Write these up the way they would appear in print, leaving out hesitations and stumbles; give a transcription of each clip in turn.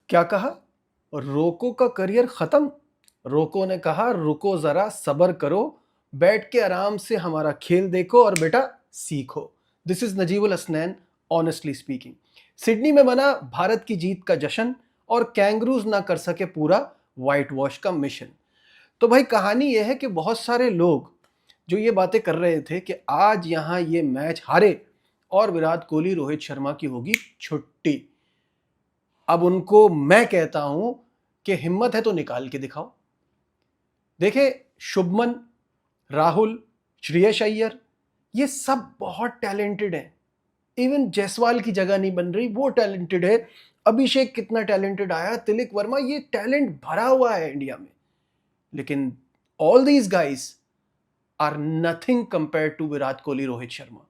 क्या कहा? रोको का करियर खत्म? रोको ने कहा रुको जरा सब्र करो, बैठ के आराम से हमारा खेल देखो और बेटा सीखो। This is Najibul Hasnain, honestly speaking. Sydney में बना भारत की जीत का जश्न और कैंगरूज ना कर सके पूरा व्हाइट वॉश का मिशन। तो भाई कहानी यह है कि बहुत सारे लोग जो ये बातें कर रहे थे कि आज यहाँ ये मैच हारे और विराट कोहली रोहित शर्मा की होगी छुट्टी, अब उनको मैं कहता हूं कि हिम्मत है तो निकाल के दिखाओ। देखे, शुभमन, राहुल, श्रेयस अय्यर, ये सब बहुत टैलेंटेड हैं। इवन जायसवाल की जगह नहीं बन रही, वो टैलेंटेड है। अभिषेक कितना टैलेंटेड आया, तिलक वर्मा, ये टैलेंट भरा हुआ है इंडिया में। लेकिन all these guys are nothing compare to Virat Kohli, Rohit Sharma.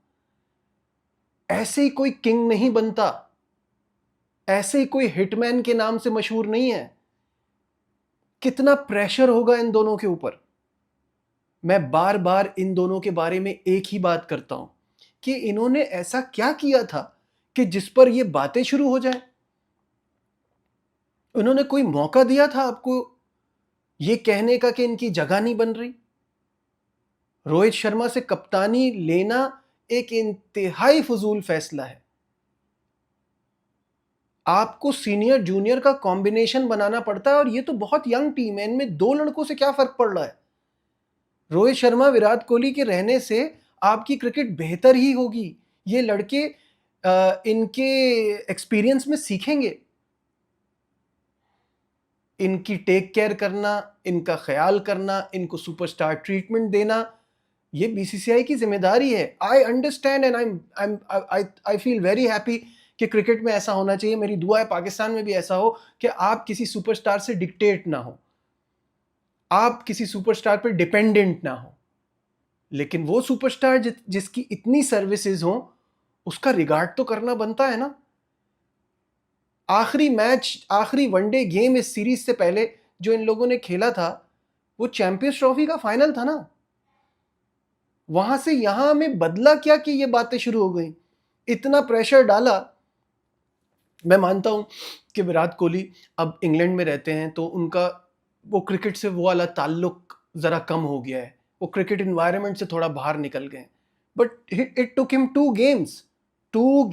ऐसे ही कोई किंग नहीं बनता, ऐसे ही कोई हिटमैन के नाम से मशहूर नहीं है। कितना प्रेशर होगा इन दोनों के ऊपर। मैं बार बार इन दोनों के बारे में एक ही बात करता हूं कि इन्होंने ऐसा क्या किया था कि जिस पर ये बातें शुरू हो जाए। उन्होंने कोई मौका दिया था आपको ये कहने का कि इनकी जगह नहीं बन रही? रोहित शर्मा से कप्तानी लेना एक इंतहाई फजूल फैसला है। आपको सीनियर जूनियर का कॉम्बिनेशन बनाना पड़ता है, और ये तो बहुत यंग टीम है, इनमें दो लड़कों से क्या फर्क पड़ रहा है? रोहित शर्मा, विराट कोहली के रहने से आपकी क्रिकेट बेहतर ही होगी। ये लड़के इनके एक्सपीरियंस में सीखेंगे। इनकी टेक केयर करना, इनका ख्याल करना, इनको सुपरस्टार ट्रीटमेंट देना, ये बीसीसीआई की जिम्मेदारी है। I understand and I feel very happy कि क्रिकेट में ऐसा होना चाहिए। मेरी दुआ है पाकिस्तान में भी ऐसा हो कि आप किसी सुपरस्टार से डिक्टेट ना हो, आप किसी सुपरस्टार पर डिपेंडेंट ना हो। लेकिन वो सुपरस्टार जिसकी इतनी सर्विसेज हो, उसका रिगार्ड तो करना बनता है ना। आखिरी मैच, आखिरी वनडे गेम इस सीरीज से पहले जो इन लोगों ने खेला था, वो चैंपियंस ट्रॉफी का फाइनल था ना। वहां से यहां में बदला क्या कि ये बातें शुरू हो गई, इतना प्रेशर डाला। मैं मानता हूं कि विराट कोहली अब इंग्लैंड में रहते हैं तो उनका वो क्रिकेट से वो वाला ताल्लुक जरा कम हो गया है, वो क्रिकेट इन्वायरमेंट से थोड़ा बाहर निकल गए। But it took him two games to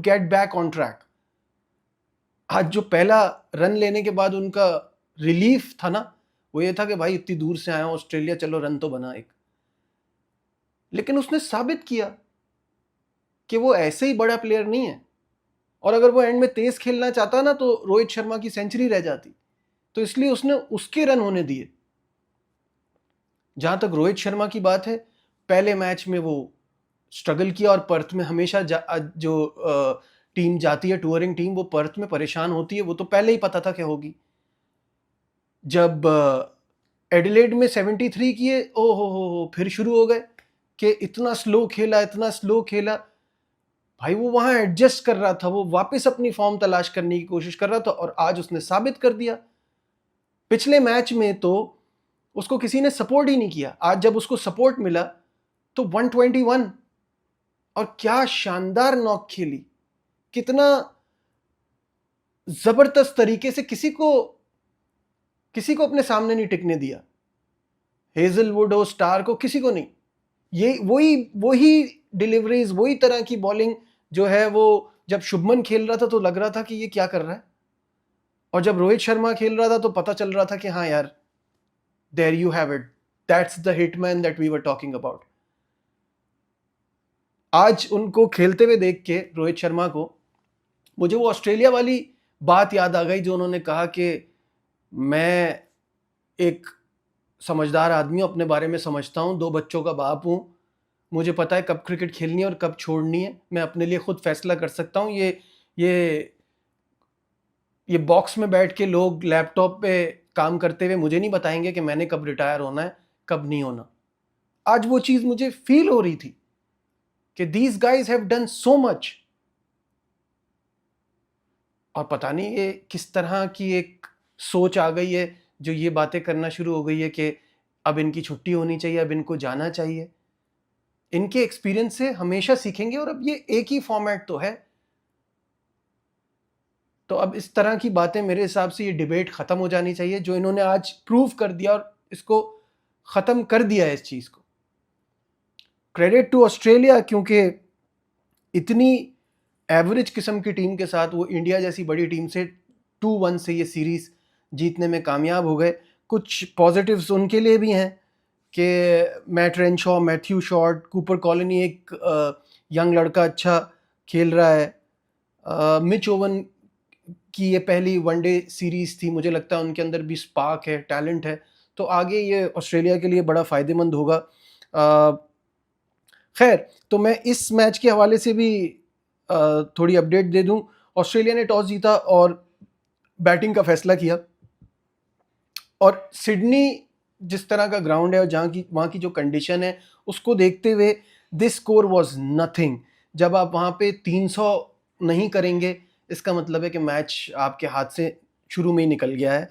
get back on track. आज जो पहला रन लेने के बाद उनका रिलीफ था ना, वो ये था कि भाई इतनी दूर से आया हूं ऑस्ट्रेलिया, चलो रन तो बना एक। लेकिन उसने साबित किया कि वो ऐसे ही बड़ा प्लेयर नहीं है, और अगर वो एंड में तेज खेलना चाहता ना तो रोहित शर्मा की सेंचुरी रह जाती। तो इसलिए उसने उसके रन होने दिए। जहां तक रोहित शर्मा की बात है, पहले मैच में वो स्ट्रगल किया, और पर्थ में हमेशा जो टीम जाती है, टूरिंग टीम, वो पर्थ में परेशान होती है, वो तो पहले ही पता था क्या होगी। जब एडिलेड में 73 किए, ओ हो, फिर शुरू हो गए कि इतना स्लो खेला, इतना स्लो खेला। भाई वो वहां एडजस्ट कर रहा था, वो वापस अपनी फॉर्म तलाश करने की कोशिश कर रहा था, और आज उसने साबित कर दिया। पिछले मैच में तो उसको किसी ने सपोर्ट ही नहीं किया, आज जब उसको सपोर्ट मिला तो 121, और क्या शानदार नॉक खेली, कितना जबरदस्त तरीके से, किसी को अपने सामने नहीं टिकने दिया। हेजलवुड हो, स्टार को, किसी को नहीं। ये वही डिलीवरीज, वही तरह की बॉलिंग जो है, वो जब शुभमन खेल रहा था तो लग रहा था कि ये क्या कर रहा है, और जब रोहित शर्मा खेल रहा था तो पता चल रहा था कि हाँ यार, there you have it, that's the hitman that we were talking about. आज उनको खेलते हुए देख के, रोहित शर्मा को, मुझे वो ऑस्ट्रेलिया वाली बात याद आ गई जो उन्होंने कहा कि मैं एक समझदार आदमी हूं, अपने बारे में समझता हूं, 2 बच्चों का बाप हूं, मुझे पता है कब क्रिकेट खेलनी है और कब छोड़नी है, मैं अपने लिए खुद फैसला कर सकता हूं। ये ये बॉक्स में बैठ के लोग लैपटॉप पे काम करते हुए मुझे नहीं बताएंगे कि मैंने कब रिटायर होना है, कब नहीं होना। आज वो चीज मुझे फील हो रही थी कि these guys have done so much, और पता नहीं ये किस तरह की एक सोच आ गई है जो ये बातें करना शुरू हो गई है कि अब इनकी छुट्टी होनी चाहिए, अब इनको जाना चाहिए। इनके एक्सपीरियंस से हमेशा सीखेंगे, और अब ये एक ही फॉर्मेट तो है। तो अब इस तरह की बातें, मेरे हिसाब से ये डिबेट ख़त्म हो जानी चाहिए। जो इन्होंने आज प्रूव कर दिया और इसको ख़त्म कर दिया है इस चीज़ को। क्रेडिट टू ऑस्ट्रेलिया, क्योंकि इतनी एवरेज किस्म की टीम के साथ वो इंडिया जैसी बड़ी टीम से 2-1 से ये सीरीज़ जीतने में कामयाब हो गए। कुछ पॉजिटिव्स उनके लिए भी हैं कि Matt Renshaw, Matthew short, Cooper colony एक यंग लड़का अच्छा खेल रहा है। मिच ओवन की ये पहली वनडे सीरीज़ थी, मुझे लगता है उनके अंदर भी स्पार्क है, टैलेंट है, तो आगे ये ऑस्ट्रेलिया के लिए बड़ा फ़ायदेमंद होगा। खैर, तो मैं इस मैच के हवाले से भी थोड़ी अपडेट दे दूं। ऑस्ट्रेलिया ने टॉस जीता और बैटिंग का फैसला किया, और सिडनी जिस तरह का ग्राउंड है और वहाँ की जो कंडीशन है, उसको देखते हुए दिस स्कोर वाज नथिंग। जब आप वहाँ पे 300 नहीं करेंगे, इसका मतलब है कि मैच आपके हाथ से शुरू में ही निकल गया है।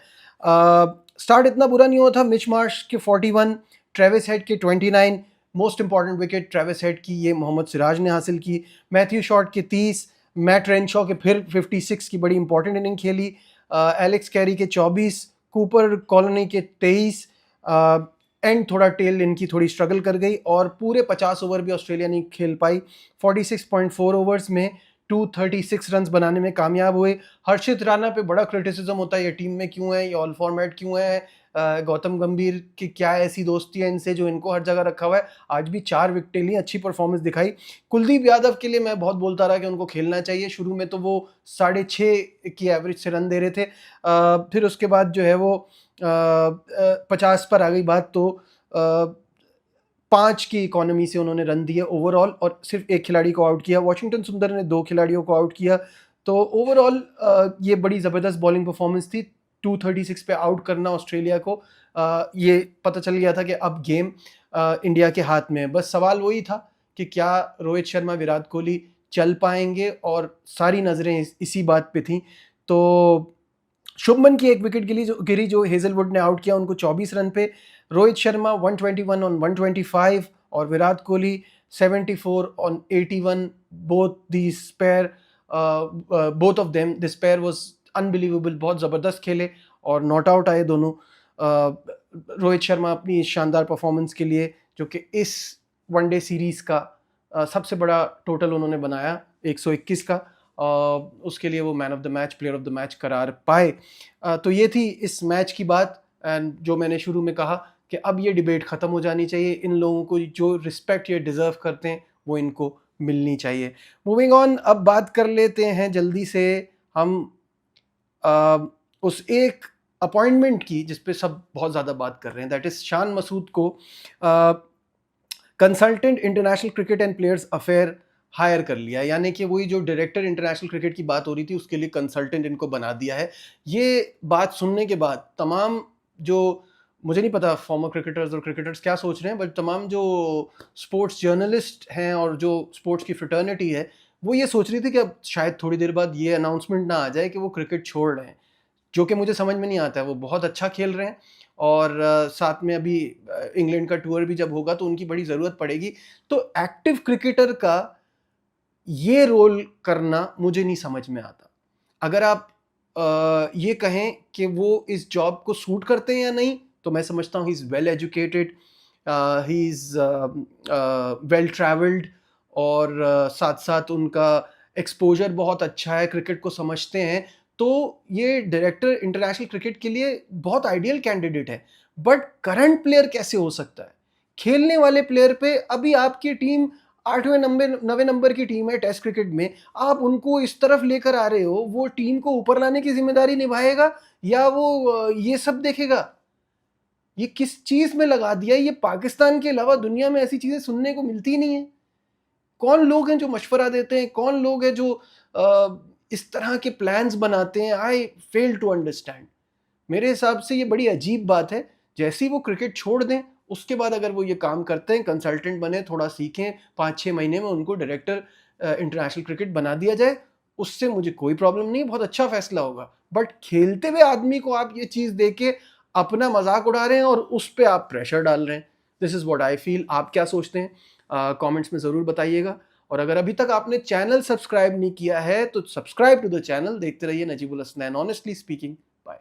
स्टार्ट इतना बुरा नहीं हुआ था। मिच मार्श के 41, ट्रेविस हेड के 29, most important wicket Travis head की ये मोहम्मद सिराज ने हासिल की। मैथ्यू शॉर्ट के 30, मैट रेनशॉ के फिर 56 की बड़ी इंपॉर्टेंट इनिंग खेली। एलेक्स कैरी के 24, कूपर कॉलोनी के 23। एंड थोड़ा टेल इनकी थोड़ी स्ट्रगल कर गई और पूरे 50 ओवर भी ऑस्ट्रेलिया नहीं खेल पाई। 46.4 ओवर्स में 236 रन बनाने में कामयाब हुए। हर्षित राणा पे बड़ा क्रिटिसिज्म होता है, ये टीम में क्यों है, ये ऑल फॉर्मेट क्यों है, गौतम गंभीर की क्या ऐसी दोस्ती है इनसे जो इनको हर जगह रखा हुआ है। आज भी 4 विकेटें ली, अच्छी परफॉर्मेंस दिखाई। कुलदीप यादव के लिए मैं बहुत बोलता रहा कि उनको खेलना चाहिए। शुरू में तो वो 6.5 की एवरेज से रन दे रहे थे, फिर उसके बाद जो है वो 50 पर आ गई बात, तो 5 की इकोनॉमी से उन्होंने रन दिए ओवरऑल, और सिर्फ एक खिलाड़ी को आउट किया। वॉशिंगटन सुंदर ने 2 खिलाड़ियों को आउट किया। तो ओवरऑल ये बड़ी ज़बरदस्त बॉलिंग परफॉर्मेंस थी। 236 पे आउट करना ऑस्ट्रेलिया को, ये पता चल गया था कि अब गेम इंडिया के हाथ में है। बस सवाल वही था कि क्या रोहित शर्मा, विराट कोहली चल पाएंगे, और सारी नज़रें इसी बात पे थी। तो शुभमन की एक विकेट गिरी जो हेजलवुड ने आउट किया उनको 24 रन पे। रोहित शर्मा 121 ऑन 125 और Virat Kohli 74 on 81। Both of them, this pair was unbelievable, बहुत ज़बरदस्त खेले और नॉट आउट आए दोनों। रोहित शर्मा अपनी इस शानदार परफॉर्मेंस के लिए, जो कि इस वनडे सीरीज़ का सबसे बड़ा टोटल उन्होंने बनाया 121 का, उसके लिए वो man of the match, player of the match करार पाए। तो ये थी इस मैच की बात। एंड जो मैंने शुरू में कहा कि अब ये डिबेट ख़त्म हो जानी चाहिए। इन लोगों को जो रिस्पेक्ट ये डिज़र्व करते हैं वो इनको मिलनी चाहिए। मूविंग ऑन, अब बात कर लेते हैं जल्दी से हम उस एक अपॉइंटमेंट की जिस पे सब बहुत ज़्यादा बात कर रहे हैं, दैट इज़ शान मसूद को consultant international cricket and players affair hire कर लिया। यानी कि वही जो डायरेक्टर इंटरनेशनल क्रिकेट की बात हो रही थी, उसके लिए कंसल्टेंट इनको बना दिया है। ये बात सुनने के बाद तमाम जो, मुझे नहीं पता फॉर्मर क्रिकेटर्स और क्रिकेटर्स क्या सोच रहे हैं, बट तमाम जो स्पोर्ट्स जर्नलिस्ट हैं और जो स्पोर्ट्स की फ्रेटर्निटी है, वो ये सोच रही थी कि अब शायद थोड़ी देर बाद ये अनाउंसमेंट ना आ जाए कि वो क्रिकेट छोड़ रहे हैं, जो कि मुझे समझ में नहीं आता है। वो बहुत अच्छा खेल रहे हैं, और साथ में अभी इंग्लैंड का टूर भी जब होगा तो उनकी बड़ी ज़रूरत पड़ेगी। तो एक्टिव क्रिकेटर का ये रोल करना मुझे नहीं समझ में आता। अगर आप ये कहें कि वो इस जॉब को सूट करते हैं या नहीं, तो मैं समझता हूँ he is well educated, he is well travelled, और साथ साथ उनका एक्सपोजर बहुत अच्छा है, क्रिकेट को समझते हैं। तो ये डायरेक्टर इंटरनेशनल क्रिकेट के लिए बहुत आइडियल कैंडिडेट है। बट करंट प्लेयर कैसे हो सकता है? खेलने वाले प्लेयर पे अभी आपकी टीम 8वें नंबर 9वें नंबर की टीम है टेस्ट क्रिकेट में, आप उनको इस तरफ लेकर आ रहे हो, वो टीम को ऊपर लाने की जिम्मेदारी निभाएगा या वो ये सब देखेगा? ये किस चीज में लगा दिया? ये पाकिस्तान के अलावा दुनिया में ऐसी चीजें सुनने को मिलती नहीं है। कौन लोग हैं जो मशवरा देते हैं? कौन लोग हैं जो इस तरह के प्लान्स बनाते हैं? आई फेल टू अंडरस्टैंड। मेरे हिसाब से ये बड़ी अजीब बात है। जैसे ही वो क्रिकेट छोड़ दें, उसके बाद अगर वो ये काम करते हैं, कंसल्टेंट बने, थोड़ा सीखें, 5-6 महीने में उनको डायरेक्टर इंटरनेशनल क्रिकेट बना दिया जाए, उससे मुझे कोई प्रॉब्लम नहीं, बहुत अच्छा फैसला होगा। बट खेलते हुए आदमी को आप ये चीज़ दे के अपना मजाक उड़ा रहे हैं और उस पर आप प्रेशर डाल रहे हैं। This is what I feel. आप क्या सोचते हैं? कमेंट्स में ज़रूर बताइएगा। और अगर अभी तक आपने चैनल सब्सक्राइब नहीं किया है तो सब्सक्राइब टू द चैनल। देखते रहिए नजीबुल हसनैन ऑनेस्टली स्पीकिंग।